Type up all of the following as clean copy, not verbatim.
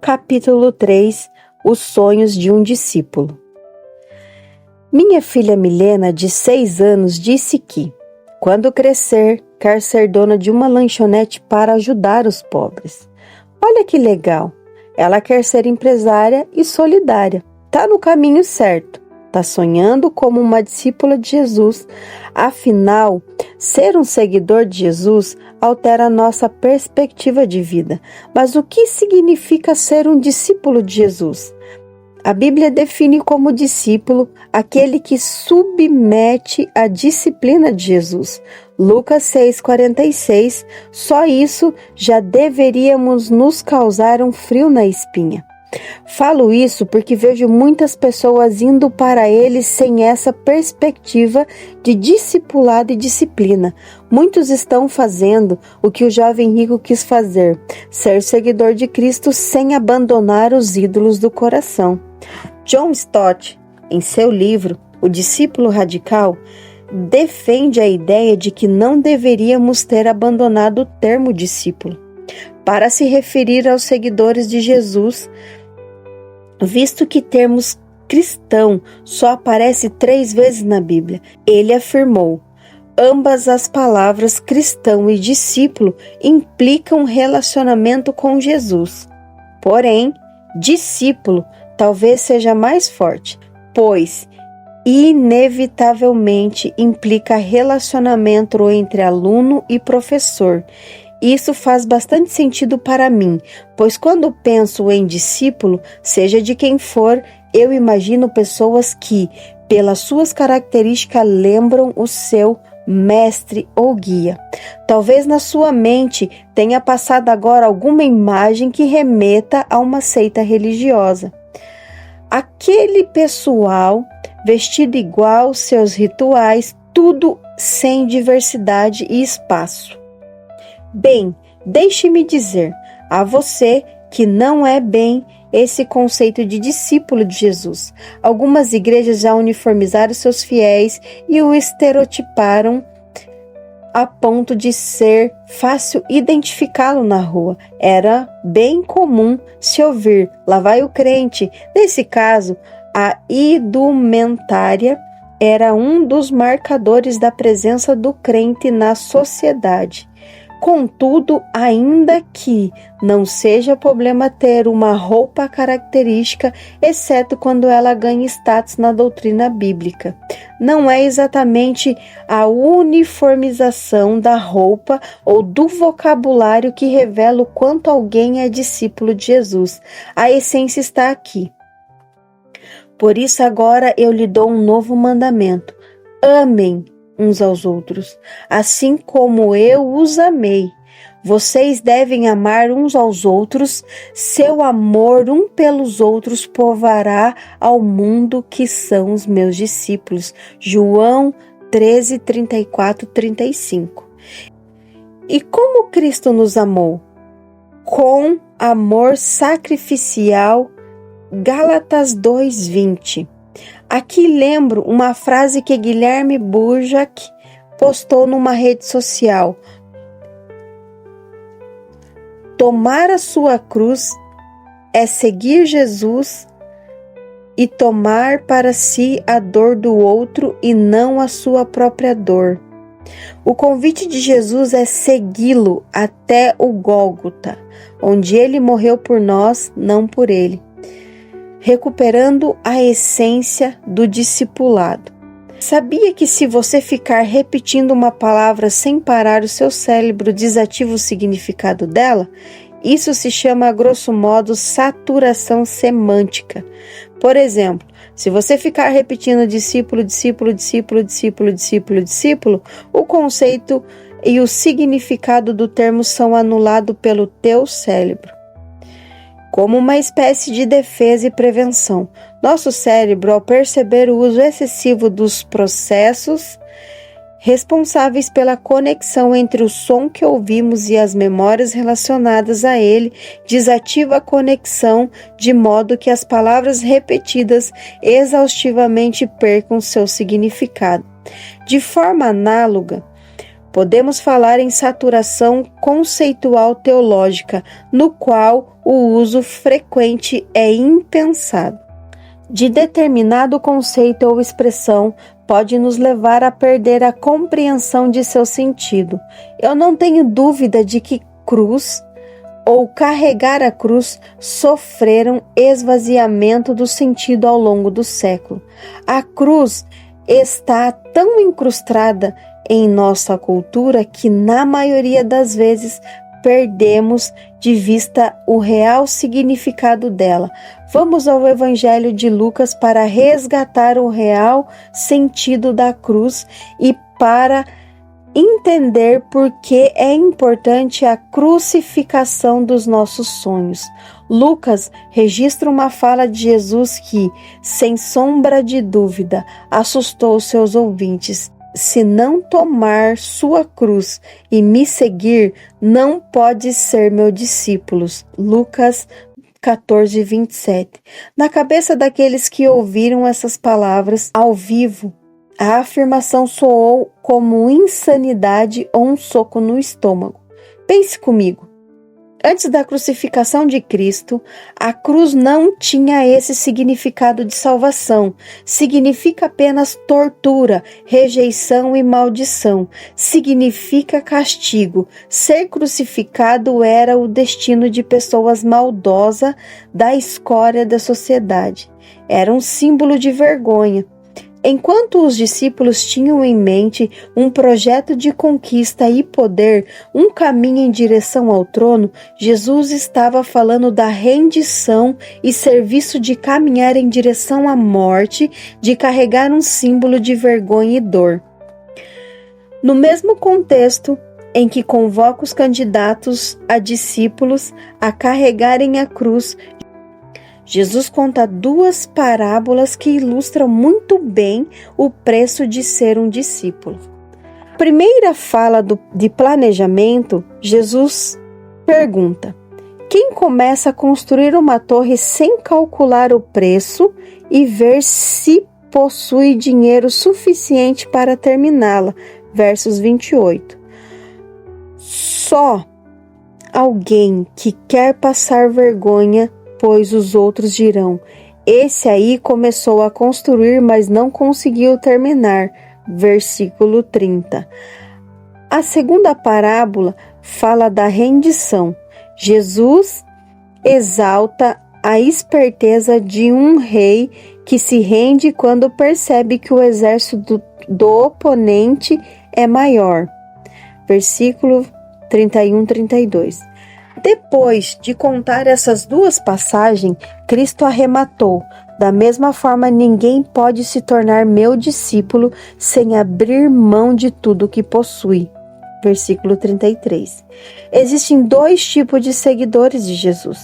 Capítulo 3 Os sonhos de um discípulo. Minha filha Milena, de 6 anos, disse que, quando crescer, quer ser dona de uma lanchonete para ajudar os pobres. Olha que legal! Ela quer ser empresária e solidária. Tá no caminho certo. Tá sonhando como uma discípula de Jesus. Afinal, ser um seguidor de Jesus altera a nossa perspectiva de vida. Mas o que significa ser um discípulo de Jesus? A Bíblia define como discípulo aquele que submete à disciplina de Jesus. Lucas 6,46, só isso já deveríamos nos causar um frio na espinha. Falo isso porque vejo muitas pessoas indo para ele sem essa perspectiva de discipulado e disciplina. Muitos estão fazendo o que o jovem rico quis fazer, ser seguidor de Cristo sem abandonar os ídolos do coração. John Stott, em seu livro O Discípulo Radical, defende a ideia de que não deveríamos ter abandonado o termo discípulo para se referir aos seguidores de Jesus, visto que termos cristão só aparece 3 vezes na Bíblia. Ele afirmou: ambas as palavras cristão e discípulo implicam relacionamento com Jesus. Porém, discípulo talvez seja mais forte, pois inevitavelmente implica relacionamento entre aluno e professor. Isso faz bastante sentido para mim, pois quando penso em discípulo, seja de quem for, eu imagino pessoas que, pelas suas características, lembram o seu mestre ou guia. Talvez na sua mente tenha passado agora alguma imagem que remeta a uma seita religiosa. Aquele pessoal vestido igual, seus rituais, tudo sem diversidade e espaço. Bem, deixe-me dizer a você que não é bem esse conceito de discípulo de Jesus. Algumas igrejas já uniformizaram seus fiéis e o estereotiparam a ponto de ser fácil identificá-lo na rua. Era bem comum se ouvir: lá vai o crente. Nesse caso, a indumentária era um dos marcadores da presença do crente na sociedade. Contudo, ainda que não seja problema ter uma roupa característica, exceto quando ela ganha status na doutrina bíblica. Não é exatamente a uniformização da roupa ou do vocabulário que revela o quanto alguém é discípulo de Jesus. A essência está aqui. Por isso agora eu lhe dou um novo mandamento: amem uns aos outros, assim como eu os amei. Vocês devem amar uns aos outros. Seu amor um pelos outros provará ao mundo que são os meus discípulos. João 13, 34, 35. E como Cristo nos amou? Com amor sacrificial. Gálatas 2:20. Aqui lembro uma frase que Guilherme Burjac postou numa rede social: tomar a sua cruz é seguir Jesus e tomar para si a dor do outro e não a sua própria dor. O convite de Jesus é segui-lo até o Gólgota, onde ele morreu por nós, não por ele. Recuperando a essência do discipulado. Sabia que se você ficar repetindo uma palavra sem parar, o seu cérebro desativa o significado dela? Isso se chama, a grosso modo, saturação semântica. Por exemplo, se você ficar repetindo discípulo, discípulo, discípulo, discípulo, discípulo, discípulo, o conceito e o significado do termo são anulados pelo teu cérebro. Como uma espécie de defesa e prevenção. Nosso cérebro, ao perceber o uso excessivo dos processos responsáveis pela conexão entre o som que ouvimos e as memórias relacionadas a ele, desativa a conexão de modo que as palavras repetidas exaustivamente percam seu significado. De forma análoga, Podemos falar em saturação conceitual teológica, no qual o uso frequente é impensado de determinado conceito ou expressão pode nos levar a perder a compreensão de seu sentido. Eu não tenho dúvida de que cruz ou carregar a cruz sofreram esvaziamento do sentido ao longo do século. A cruz está tão incrustada em nossa cultura que, na maioria das vezes, perdemos de vista o real significado dela. Vamos ao Evangelho de Lucas para resgatar o real sentido da cruz e para entender por que é importante a crucificação dos nossos sonhos. Lucas registra uma fala de Jesus que, sem sombra de dúvida, assustou seus ouvintes. Se não tomar sua cruz e me seguir, não pode ser meu discípulo. Lucas 14, 27. Na cabeça daqueles que ouviram essas palavras ao vivo, a afirmação soou como insanidade ou um soco no estômago. Pense comigo. Antes da crucificação de Cristo, a cruz não tinha esse significado de salvação. Significa apenas tortura, rejeição e maldição. Significa castigo. Ser crucificado era o destino de pessoas maldosas da escória da sociedade. Era um símbolo de vergonha. Enquanto os discípulos tinham em mente um projeto de conquista e poder, um caminho em direção ao trono, Jesus estava falando da rendição e serviço de caminhar em direção à morte, de carregar um símbolo de vergonha e dor. No mesmo contexto em que convoca os candidatos a discípulos a carregarem a cruz, Jesus conta duas parábolas que ilustram muito bem o preço de ser um discípulo. A primeira fala de planejamento, Jesus pergunta: quem começa a construir uma torre sem calcular o preço e ver se possui dinheiro suficiente para terminá-la? Versos 28. Só alguém que quer passar vergonha, pois os outros dirão: esse aí começou a construir, mas não conseguiu terminar. Versículo 30. A segunda parábola fala da rendição. Jesus exalta a esperteza de um rei que se rende quando percebe que o exército do oponente é maior. Versículo 31-32. Depois de contar essas duas passagens, Cristo arrematou: da mesma forma, ninguém pode se tornar meu discípulo sem abrir mão de tudo que possui. Versículo 33. Existem dois tipos de seguidores de Jesus: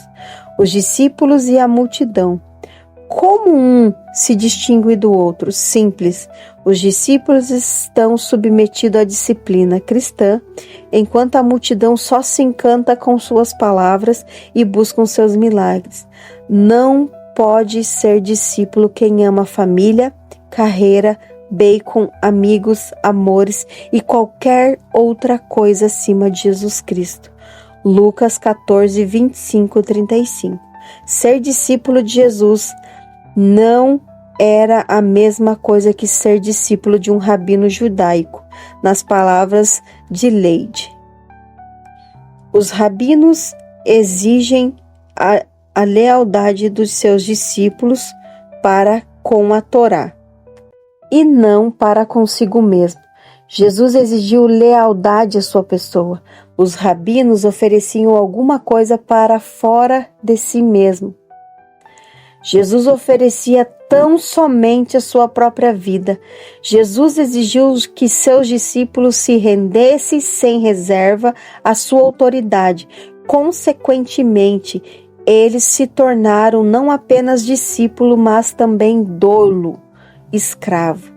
os discípulos e a multidão. Como um se distingue do outro? Simples. Os discípulos estão submetidos à disciplina cristã, enquanto a multidão só se encanta com suas palavras e busca seus milagres. Não pode ser discípulo quem ama família, carreira, bacon, amigos, amores e qualquer outra coisa acima de Jesus Cristo. Lucas 14, 25-35. Ser discípulo de Jesus não era a mesma coisa que ser discípulo de um rabino judaico, nas palavras de Leide. Os rabinos exigem a lealdade dos seus discípulos para com a Torá, e não para consigo mesmo. Jesus exigiu lealdade à sua pessoa. Os rabinos ofereciam alguma coisa para fora de si mesmo. Jesus oferecia tão somente a sua própria vida. Jesus exigiu que seus discípulos se rendessem sem reserva à sua autoridade. Consequentemente, eles se tornaram não apenas discípulo, mas também dolo, escravo.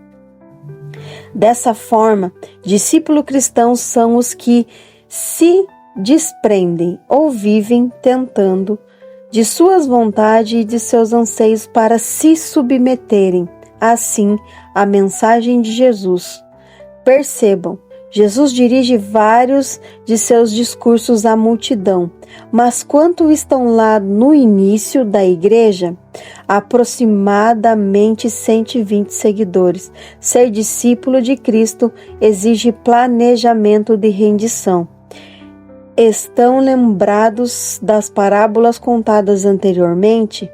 Dessa forma, discípulos cristãos são os que se desprendem ou vivem tentando de suas vontades e de seus anseios para se submeterem, assim, à mensagem de Jesus. Percebam, Jesus dirige vários de seus discursos à multidão, mas quantos estão lá no início da igreja? Aproximadamente 120 seguidores. Ser discípulo de Cristo exige planejamento de rendição. Estão lembrados das parábolas contadas anteriormente?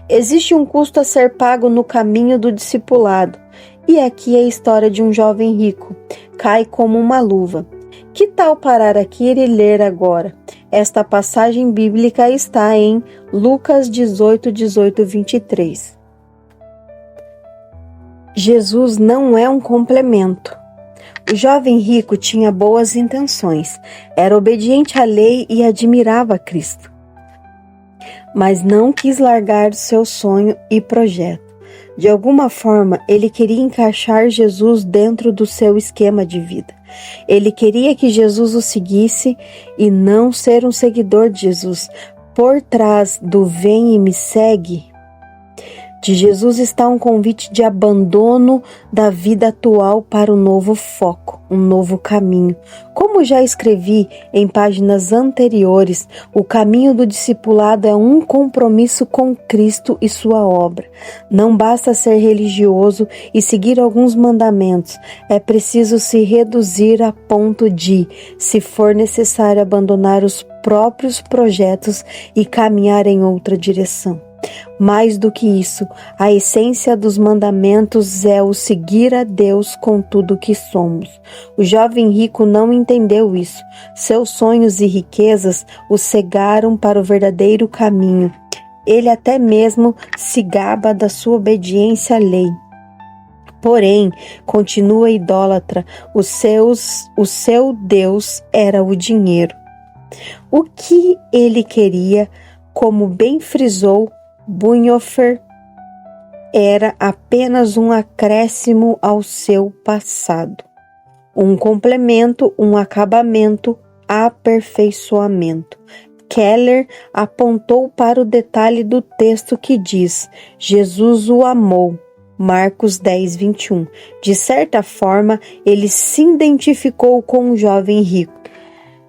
Existe um custo a ser pago no caminho do discipulado. E aqui é a história de um jovem rico. Cai como uma luva. Que tal parar aqui e ler agora? Esta passagem bíblica está em Lucas 18:23. Jesus não é um complemento. O jovem rico tinha boas intenções, era obediente à lei e admirava Cristo, mas não quis largar o seu sonho e projeto. De alguma forma, ele queria encaixar Jesus dentro do seu esquema de vida. Ele queria que Jesus o seguisse e não ser um seguidor de Jesus. Por trás do "vem e me segue" de Jesus está um convite de abandono da vida atual para um novo foco, um novo caminho. Como já escrevi em páginas anteriores, o caminho do discipulado é um compromisso com Cristo e sua obra. Não basta ser religioso e seguir alguns mandamentos, é preciso se reduzir a ponto de, se for necessário, abandonar os próprios projetos e caminhar em outra direção. Mais do que isso, a essência dos mandamentos é o seguir a Deus com tudo que somos. O jovem rico não entendeu isso. Seus sonhos e riquezas o cegaram para o verdadeiro caminho. Ele até mesmo se gaba da sua obediência à lei. Porém, continua idólatra. O seu Deus era o dinheiro. O que ele queria, como bem frisou Bonhoeffer, era apenas um acréscimo ao seu passado, um complemento, um acabamento, aperfeiçoamento. Keller apontou para o detalhe do texto que diz: Jesus o amou. Marcos 10:21. De certa forma, ele se identificou com um jovem rico.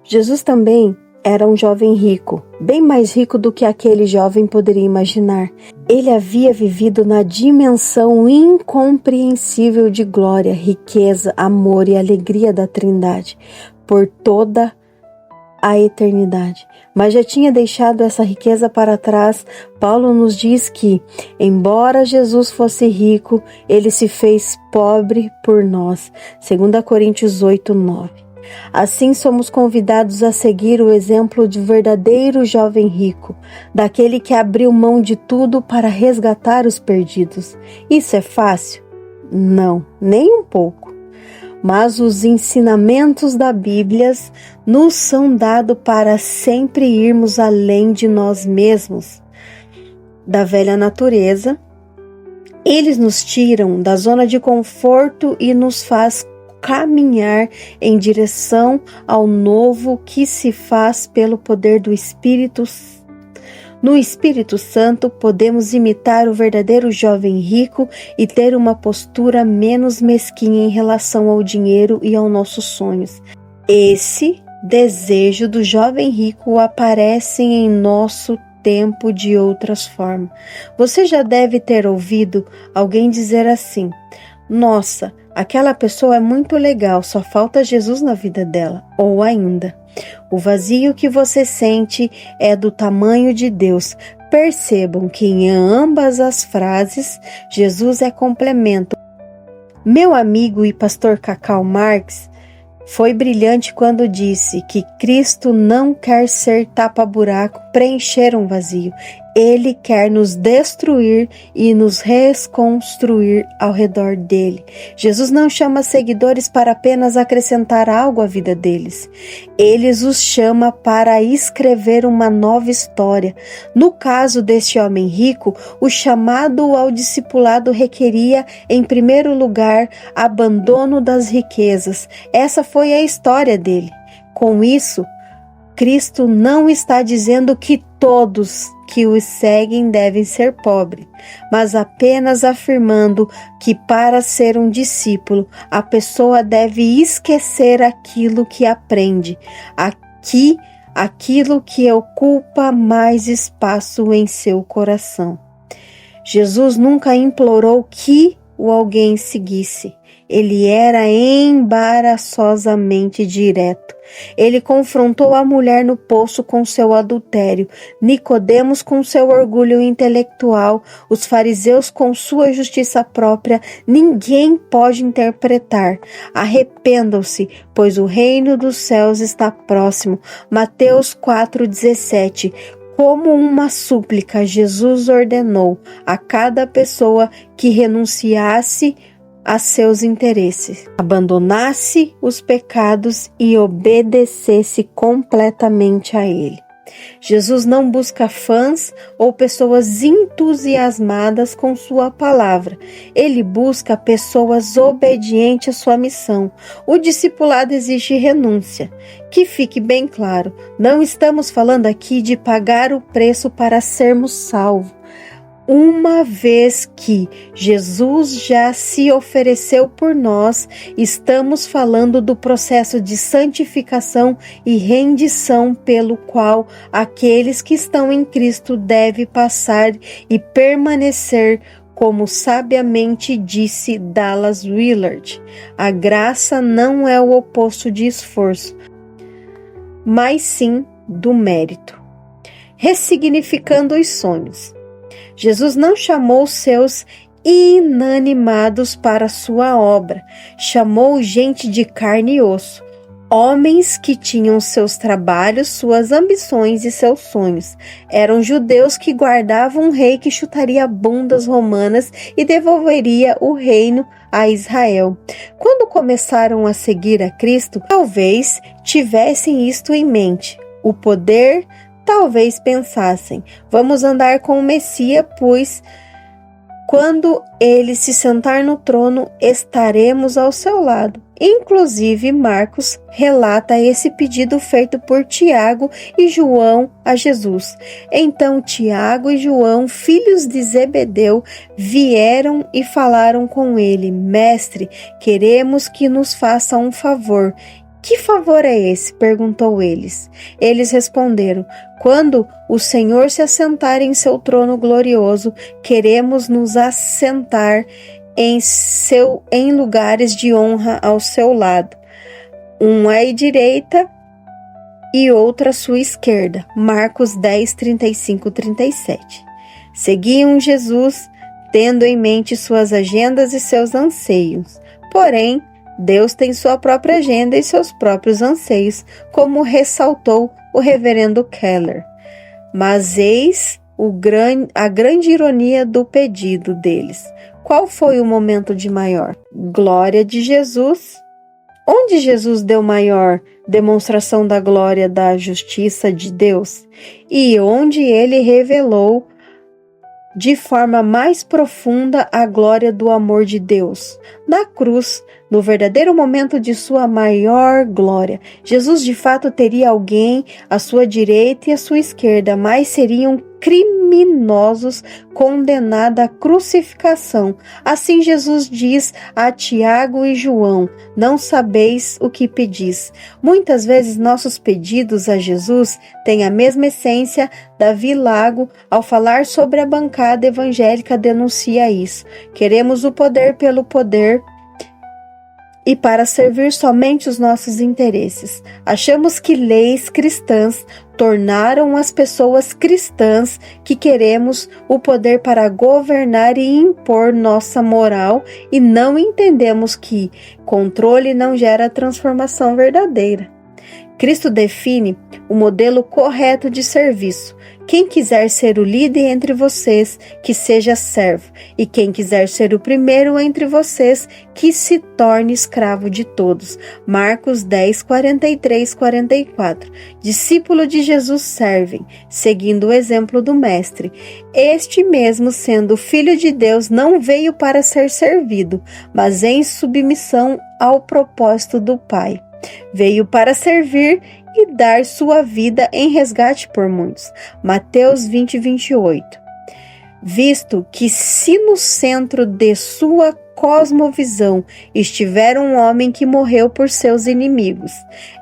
Jesus também era um jovem rico, bem mais rico do que aquele jovem poderia imaginar. Ele havia vivido na dimensão incompreensível de glória, riqueza, amor e alegria da Trindade por toda a eternidade. Mas já tinha deixado essa riqueza para trás. Paulo nos diz que, embora Jesus fosse rico, ele se fez pobre por nós. 2 Coríntios 8:9. Assim somos convidados a seguir o exemplo de verdadeiro jovem rico, daquele que abriu mão de tudo para resgatar os perdidos. Isso é fácil? Não, nem um pouco. Mas os ensinamentos da Bíblia nos são dados para sempre irmos além de nós mesmos, da velha natureza. Eles nos tiram da zona de conforto e nos faz caminhar em direção ao novo que se faz pelo poder do Espírito. No Espírito Santo, podemos imitar o verdadeiro jovem rico e ter uma postura menos mesquinha em relação ao dinheiro e aos nossos sonhos. Esse desejo do jovem rico aparece em nosso tempo de outras formas. Você já deve ter ouvido alguém dizer assim: nossa, aquela pessoa é muito legal, só falta Jesus na vida dela. Ou ainda, o vazio que você sente é do tamanho de Deus. Percebam que em ambas as frases, Jesus é complemento. Meu amigo e pastor Cacau Marx foi brilhante quando disse que Cristo não quer ser tapa-buraco, preencher um vazio. Ele quer nos destruir e nos reconstruir ao redor dele. Jesus não chama seguidores para apenas acrescentar algo à vida deles. Ele os chama para escrever uma nova história. No caso deste homem rico, o chamado ao discipulado requeria, em primeiro lugar, abandono das riquezas. Essa foi a história dele. Com isso, Cristo não está dizendo que todos que os seguem devem ser pobres, mas apenas afirmando que para ser um discípulo, a pessoa deve esquecer aquilo que aprende, aquilo que ocupa mais espaço em seu coração. Jesus nunca implorou que o alguém seguisse. Ele era embaraçosamente direto. Ele confrontou a mulher no poço com seu adultério, Nicodemos com seu orgulho intelectual, os fariseus com sua justiça própria. Ninguém pode interpretar. Arrependam-se, pois o reino dos céus está próximo. Mateus 4,17. Como uma súplica, Jesus ordenou a cada pessoa que renunciasse a seus interesses, abandonasse os pecados e obedecesse completamente a Ele. Jesus não busca fãs ou pessoas entusiasmadas com sua palavra. Ele busca pessoas obedientes à sua missão. O discipulado exige renúncia. Que fique bem claro, não estamos falando aqui de pagar o preço para sermos salvos. Uma vez que Jesus já se ofereceu por nós, estamos falando do processo de santificação e rendição pelo qual aqueles que estão em Cristo devem passar e permanecer, como sabiamente disse Dallas Willard. A graça não é o oposto de esforço, mas sim do mérito. Ressignificando os sonhos. Jesus não chamou seus inanimados para sua obra, chamou gente de carne e osso, homens que tinham seus trabalhos, suas ambições e seus sonhos. Eram judeus que guardavam um rei que chutaria bundas romanas e devolveria o reino a Israel. Quando começaram a seguir a Cristo, talvez tivessem isto em mente: o poder. Talvez pensassem, vamos andar com o Messias, pois quando ele se sentar no trono, estaremos ao seu lado. Inclusive, Marcos relata esse pedido feito por Tiago e João a Jesus. Então, Tiago e João, filhos de Zebedeu, vieram e falaram com ele: Mestre, queremos que nos faça um favor. Que favor é esse? Perguntou eles. Eles responderam: quando o Senhor se assentar em seu trono glorioso, queremos nos assentar em lugares de honra ao seu lado, um à direita e outro à sua esquerda. Marcos 10, 35, 37. Seguiam Jesus, tendo em mente suas agendas e seus anseios. Porém, Deus tem sua própria agenda e seus próprios anseios, como ressaltou o reverendo Keller. Mas eis a grande ironia do pedido deles. Qual foi o momento de maior glória de Jesus? Onde Jesus deu maior demonstração da glória da justiça de Deus? E onde ele revelou de forma mais profunda a glória do amor de Deus? Na cruz, no verdadeiro momento de sua maior glória. Jesus de fato teria alguém à sua direita e à sua esquerda, mas seriam criminosos condenados à crucificação. Assim Jesus diz a Tiago e João: não sabeis o que pedis. Muitas vezes nossos pedidos a Jesus têm a mesma essência. Davi Lago, ao falar sobre a bancada evangélica, denuncia isso. Queremos o poder pelo poder e para servir somente os nossos interesses. Achamos que leis cristãs tornaram as pessoas cristãs que queremos o poder para governar e impor nossa moral e não entendemos que controle não gera transformação verdadeira. Cristo define o modelo correto de serviço. Quem quiser ser o líder entre vocês, que seja servo, e quem quiser ser o primeiro entre vocês, que se torne escravo de todos. Marcos 10, 43, 44. Discípulo de Jesus servem, seguindo o exemplo do Mestre. Este mesmo, sendo filho de Deus, não veio para ser servido, mas em submissão ao propósito do Pai. Veio para servir e dar sua vida em resgate por muitos. Mateus 20:28. Visto que se no centro de sua cosmovisão estiver um homem que morreu por seus inimigos,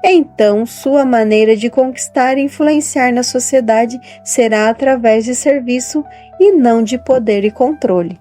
então sua maneira de conquistar e influenciar na sociedade será através de serviço e não de poder e controle.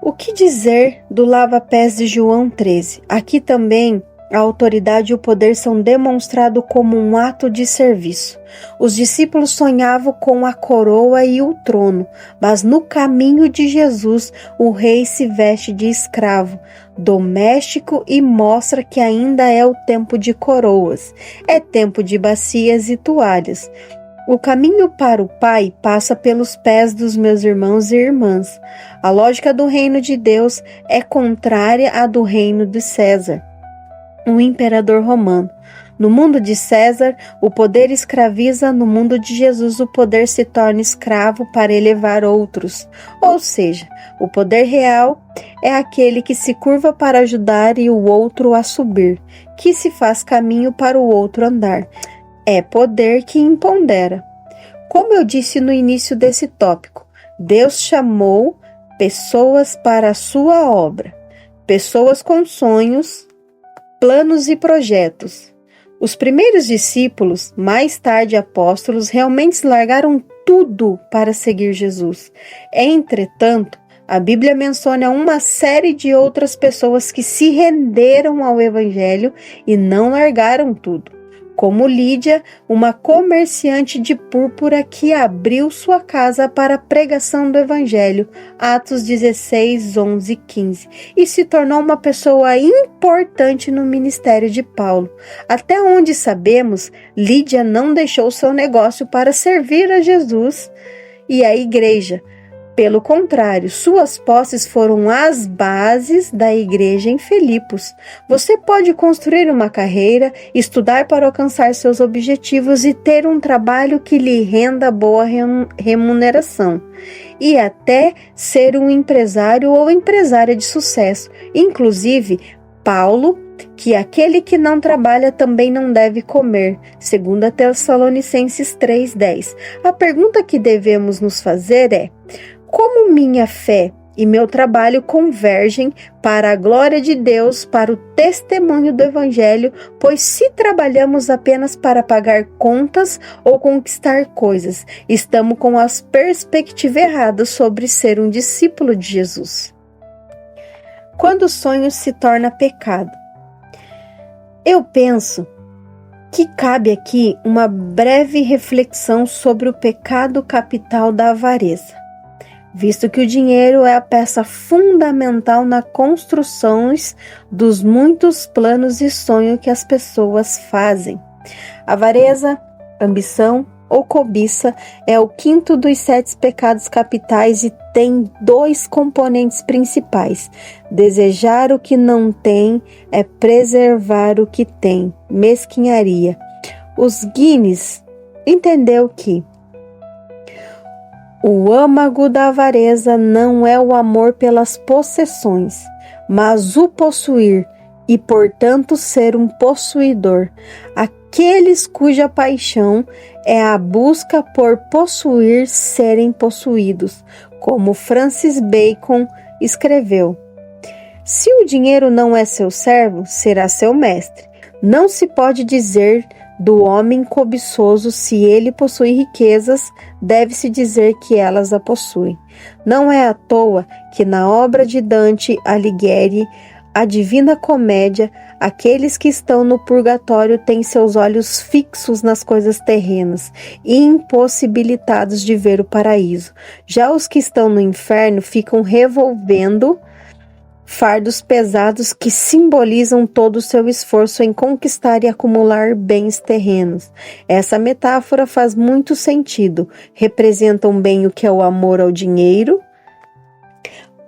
O que dizer do lava-pés de João 13? Aqui também a autoridade e o poder são demonstrados como um ato de serviço. Os discípulos sonhavam com a coroa e o trono, mas no caminho de Jesus, o rei se veste de escravo, doméstico e mostra que ainda é o tempo de coroas, é tempo de bacias e toalhas. O caminho para o Pai passa pelos pés dos meus irmãos e irmãs. A lógica do reino de Deus é contrária à do reino de César, o imperador romano. No mundo de César, o poder escraviza, no mundo de Jesus, o poder se torna escravo para elevar outros. Ou seja, o poder real é aquele que se curva para ajudar e o outro a subir, que se faz caminho para o outro andar. É poder que impondera. Como eu disse no início desse tópico, Deus chamou pessoas para a sua obra, pessoas com sonhos, planos e projetos. Os primeiros discípulos, mais tarde apóstolos, realmente largaram tudo para seguir Jesus. Entretanto, a Bíblia menciona uma série de outras pessoas que se renderam ao Evangelho e não largaram tudo, como Lídia, uma comerciante de púrpura que abriu sua casa para a pregação do Evangelho, Atos 16, 11 e 15, e se tornou uma pessoa importante no ministério de Paulo. Até onde sabemos, Lídia não deixou seu negócio para servir a Jesus e a igreja. Pelo contrário, suas posses foram as bases da igreja em Filipos. Você pode construir uma carreira, estudar para alcançar seus objetivos e ter um trabalho que lhe renda boa remuneração. E até ser um empresário ou empresária de sucesso. Inclusive, Paulo, que aquele que não trabalha também não deve comer, segundo Tessalonicenses 3:10. A pergunta que devemos nos fazer é: como minha fé e meu trabalho convergem para a glória de Deus, para o testemunho do Evangelho, pois se trabalhamos apenas para pagar contas ou conquistar coisas, estamos com as perspectivas erradas sobre ser um discípulo de Jesus. Quando o sonho se torna pecado. Eu penso que cabe aqui uma breve reflexão sobre o pecado capital da avareza, visto que o dinheiro é a peça fundamental na construções dos muitos planos e sonhos que as pessoas fazem. Avareza, ambição ou cobiça é o quinto dos 7 pecados capitais e tem 2 componentes principais. Desejar o que não tem é preservar o que tem. Mesquinharia. Os Guinness entendeu que o âmago da avareza não é o amor pelas possessões, mas o possuir e, portanto, ser um possuidor. Aqueles cuja paixão é a busca por possuir serem possuídos, como Francis Bacon escreveu. Se o dinheiro não é seu servo, será seu mestre. Não se pode dizer do homem cobiçoso, se ele possui riquezas, deve-se dizer que elas a possuem. Não é à toa que na obra de Dante Alighieri, a Divina Comédia, aqueles que estão no purgatório têm seus olhos fixos nas coisas terrenas e impossibilitados de ver o paraíso. Já os que estão no inferno ficam revolvendo fardos pesados que simbolizam todo o seu esforço em conquistar e acumular bens terrenos. Essa metáfora faz muito sentido. Representam bem o que é o amor ao dinheiro.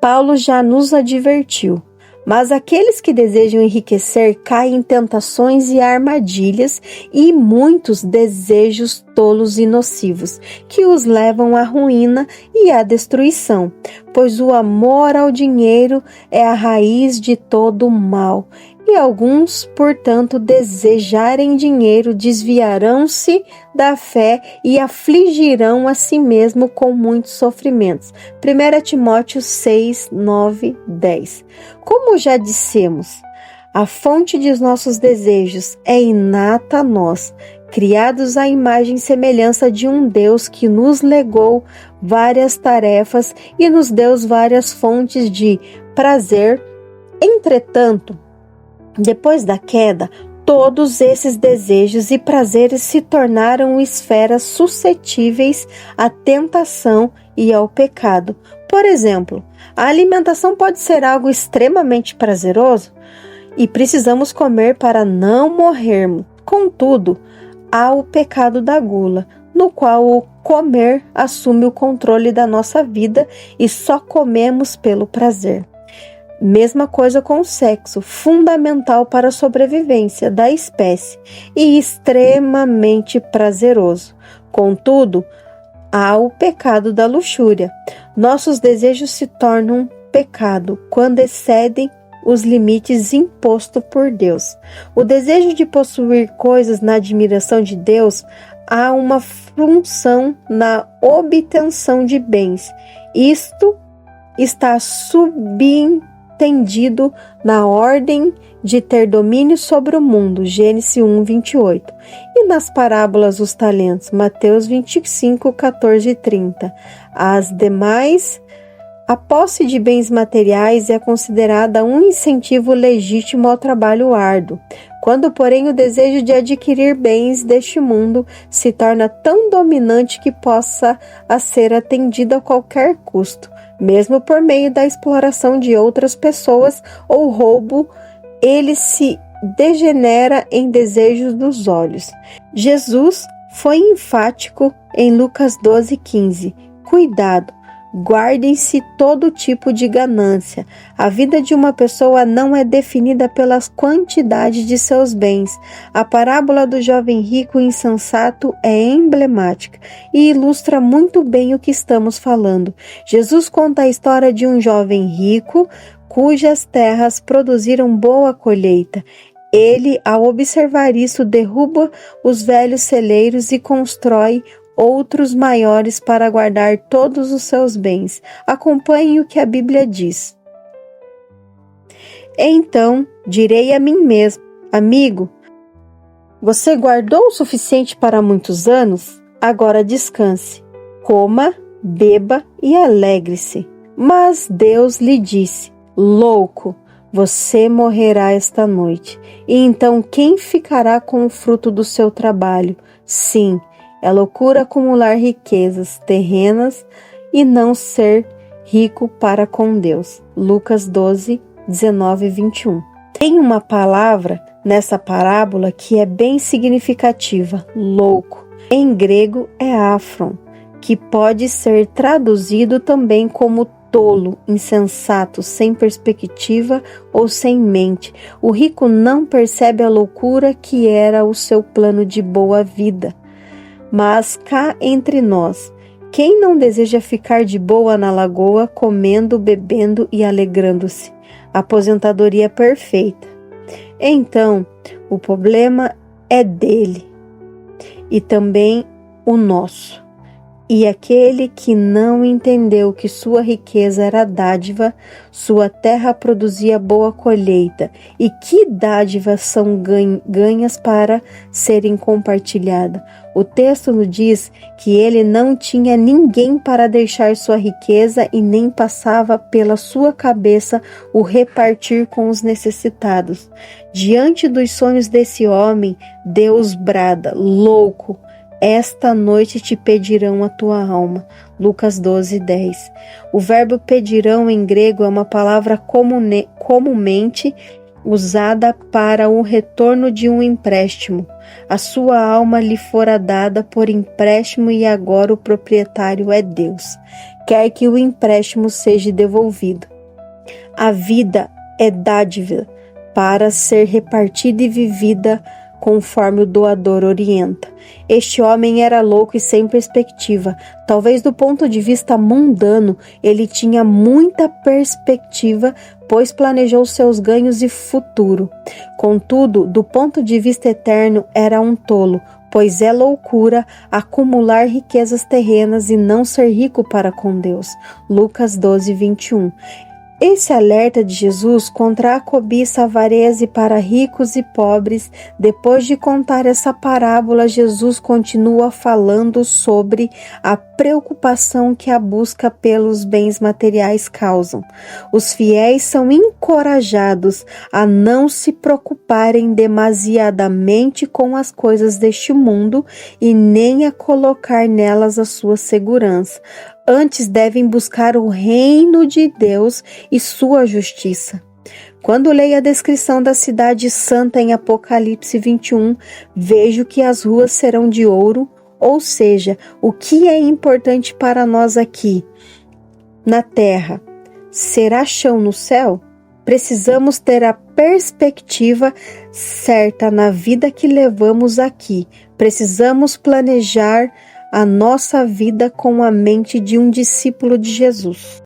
Paulo já nos advertiu. Mas aqueles que desejam enriquecer caem em tentações e armadilhas e muitos desejos tolos e nocivos, que os levam à ruína e à destruição, pois o amor ao dinheiro é a raiz de todo o mal. E alguns, portanto, desejarem dinheiro, desviarão-se da fé e afligirão a si mesmo com muitos sofrimentos. 1 Timóteo 6, 9, 10. Como já dissemos, a fonte de nossos desejos é inata a nós, criados à imagem e semelhança de um Deus que nos legou várias tarefas e nos deu várias fontes de prazer. Entretanto, depois da queda, todos esses desejos e prazeres se tornaram esferas suscetíveis à tentação e ao pecado. Por exemplo, a alimentação pode ser algo extremamente prazeroso e precisamos comer para não morrermos. Contudo, há o pecado da gula, no qual o comer assume o controle da nossa vida e só comemos pelo prazer. Mesma coisa com o sexo, fundamental para a sobrevivência da espécie e extremamente prazeroso. Contudo, há o pecado da luxúria. Nossos desejos se tornam pecado quando excedem os limites impostos por Deus. O desejo de possuir coisas na admiração de Deus há uma função na obtenção de bens. Isto está subentendido na ordem de ter domínio sobre o mundo, Gênesis 1, 28. E nas parábolas dos talentos, Mateus 25, 14 e 30. As demais, a posse de bens materiais é considerada um incentivo legítimo ao trabalho árduo. Quando, porém, o desejo de adquirir bens deste mundo se torna tão dominante que possa ser atendido a qualquer custo, mesmo por meio da exploração de outras pessoas ou roubo, ele se degenera em desejos dos olhos. Jesus foi enfático em Lucas 12:15. Cuidado! Guardem-se todo tipo de ganância. A vida de uma pessoa não é definida pelas quantidades de seus bens. A parábola do jovem rico e insensato é emblemática e ilustra muito bem o que estamos falando. Jesus conta a história de um jovem rico cujas terras produziram boa colheita. Ele, ao observar isso, derruba os velhos celeiros e constrói outros maiores para guardar todos os seus bens. Acompanhe o que a Bíblia diz. Então direi a mim mesmo: amigo, você guardou o suficiente para muitos anos? Agora descanse, coma, beba e alegre-se. Mas Deus lhe disse: louco, você morrerá esta noite. E então quem ficará com o fruto do seu trabalho? Sim, é loucura acumular riquezas terrenas e não ser rico para com Deus. Lucas 12, 19 e 21. Tem uma palavra nessa parábola que é bem significativa: louco. Em grego é áfron, que pode ser traduzido também como tolo, insensato, sem perspectiva ou sem mente. O rico não percebe a loucura que era o seu plano de boa vida. Mas cá entre nós, quem não deseja ficar de boa na lagoa, comendo, bebendo e alegrando-se? Aposentadoria perfeita. Então, o problema é dele e também o nosso. E aquele que não entendeu que sua riqueza era dádiva, sua terra produzia boa colheita, e que dádivas são ganhas para serem compartilhadas. O texto nos diz que ele não tinha ninguém para deixar sua riqueza e nem passava pela sua cabeça o repartir com os necessitados. Diante dos sonhos desse homem, Deus brada: louco! Esta noite te pedirão a tua alma. Lucas 12, 10. O verbo pedirão em grego é uma palavra comumente usada para o retorno de um empréstimo. A sua alma lhe fora dada por empréstimo e agora o proprietário é Deus. Quer que o empréstimo seja devolvido. A vida é dádiva para ser repartida e vivida conforme o doador orienta. Este homem era louco e sem perspectiva. Talvez do ponto de vista mundano, ele tinha muita perspectiva, pois planejou seus ganhos e futuro. Contudo, do ponto de vista eterno, era um tolo, pois é loucura acumular riquezas terrenas e não ser rico para com Deus. Lucas 12, 21. Esse alerta de Jesus contra a cobiça, avareza e para ricos e pobres. Depois de contar essa parábola, Jesus continua falando sobre a preocupação que a busca pelos bens materiais causam. Os fiéis são encorajados a não se preocuparem demasiadamente com as coisas deste mundo e nem a colocar nelas a sua segurança. Antes devem buscar o reino de Deus e sua justiça. Quando leio a descrição da cidade santa em Apocalipse 21, vejo que as ruas serão de ouro, ou seja, o que é importante para nós aqui, na terra, será chão no céu? Precisamos ter a perspectiva certa na vida que levamos aqui. Precisamos planejar a nossa vida com a mente de um discípulo de Jesus.